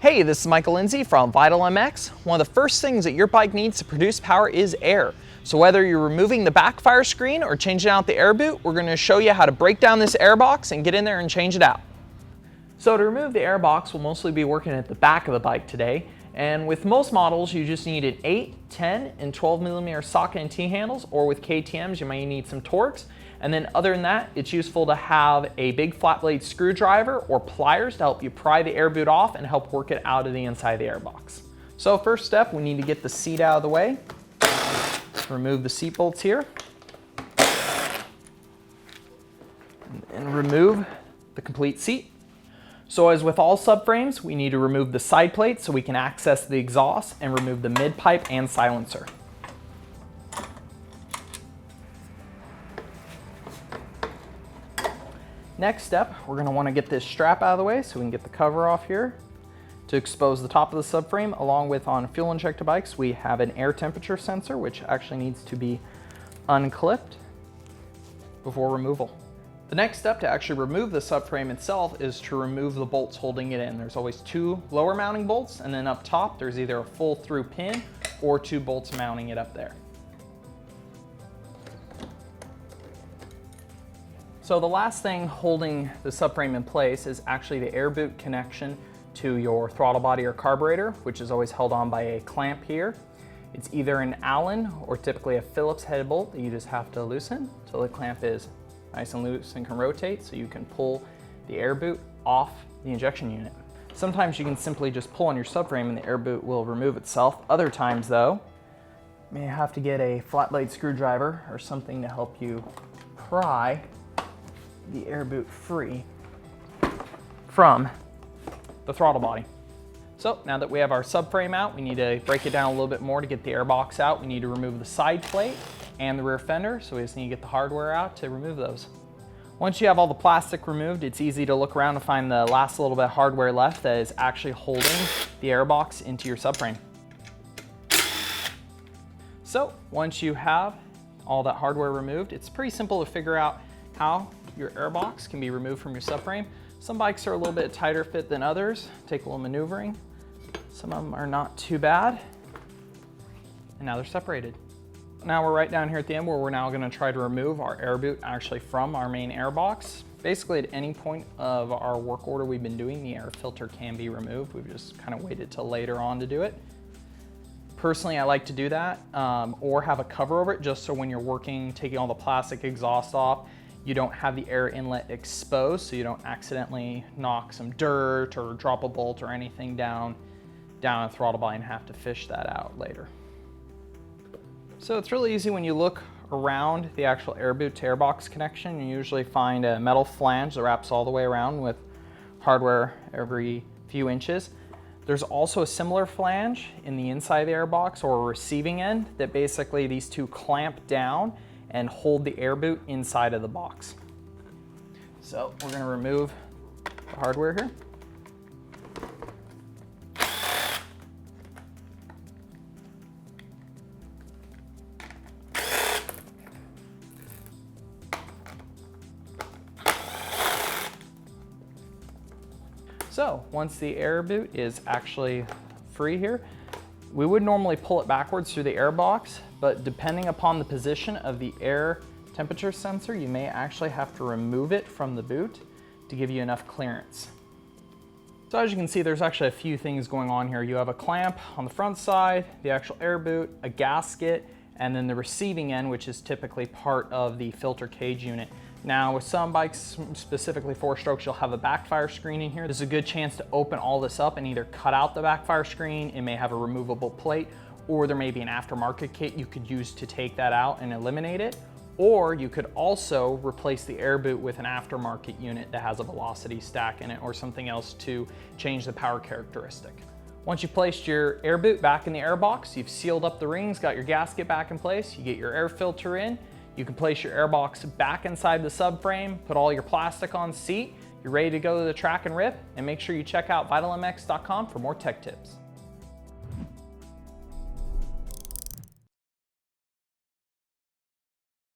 Hey, this is Michael Lindsay from Vital MX. One of the first things that your bike needs to produce power is air. So whether you're removing the backfire screen or changing out the air boot, we're going to show you how to break down this Airbox and get in there and change it out. So to remove the Airbox, we'll mostly be working at the back of the bike today. And with most models, you just need an 8, 10, and 12 millimeter socket and T-handles, or with KTMs, you might need some Torx. And then other than that, it's useful to have a big flat blade screwdriver or pliers to help you pry the air boot off and help work it out of the inside of the Airbox. So first step, we need to get the seat out of the way. Remove the seat bolts here. And remove the complete seat. So as with all subframes, we need to remove the side plate so we can access the exhaust and remove the mid pipe and silencer. Next step, we're going to want to get this strap out of the way so we can get the cover off here to expose the top of the subframe. Along with on fuel injector bikes, we have an air temperature sensor which actually needs to be unclipped before removal. The next step to actually remove the subframe itself is to remove the bolts holding it in. There's always two lower mounting bolts, and then up top there's either a full through pin or two bolts mounting it up there. So the last thing holding the subframe in place is actually the air boot connection to your throttle body or carburetor, which is always held on by a clamp here. It's either an Allen or typically a Phillips head bolt that you just have to loosen so the clamp is nice and loose and can rotate so you can pull the air boot off the injection unit. Sometimes you can simply just pull on your subframe and the air boot will remove itself. Other times though, you may have to get a flat blade screwdriver or something to help you pry the air boot free from the throttle body. So now that we have our subframe out, we need to break it down a little bit more to get the Airbox out. We need to remove the side plate and the rear fender, so we just need to get the hardware out to remove those. Once you have all the plastic removed, it's easy to look around and find the last little bit of hardware left that is actually holding the Airbox into your subframe. So once you have all that hardware removed, it's pretty simple to figure out how your Airbox can be removed from your subframe. Some bikes are a little bit tighter fit than others, take a little maneuvering. Some of them are not too bad. And now they're separated. Now we're right down here at the end where we're now gonna try to remove our air boot actually from our main Airbox. Basically at any point of our work order we've been doing, the air filter can be removed. We've just kind of waited till later on to do it. Personally, I like to do that or have a cover over it just so when you're working, taking all the plastic exhaust off, you don't have the air inlet exposed so you don't accidentally knock some dirt or drop a bolt or anything down a throttle body and have to fish that out later. So it's really easy when you look around the actual air boot to Airbox connection. You usually find a metal flange that wraps all the way around with hardware every few inches. There's also a similar flange in the inside of the Airbox or a receiving end that basically these two clamp down and hold the air boot inside of the box. So we're going to remove the hardware here. So once the air boot is actually free here, we would normally pull it backwards through the Airbox, but depending upon the position of the air temperature sensor, you may actually have to remove it from the boot to give you enough clearance. So as you can see, there's actually a few things going on here. You have a clamp on the front side, the actual air boot, a gasket, and then the receiving end, which is typically part of the filter cage unit. Now with some bikes, specifically 4-strokes, you'll have a backfire screen in here. This is a good chance to open all this up and either cut out the backfire screen, it may have a removable plate, or there may be an aftermarket kit you could use to take that out and eliminate it. Or you could also replace the air boot with an aftermarket unit that has a velocity stack in it or something else to change the power characteristic. Once you've placed your air boot back in the Airbox, you've sealed up the rings, got your gasket back in place, you get your air filter in, you can place your Airbox back inside the subframe, put all your plastic on seat, you're ready to go to the track and rip, and make sure you check out vitalmx.com for more tech tips.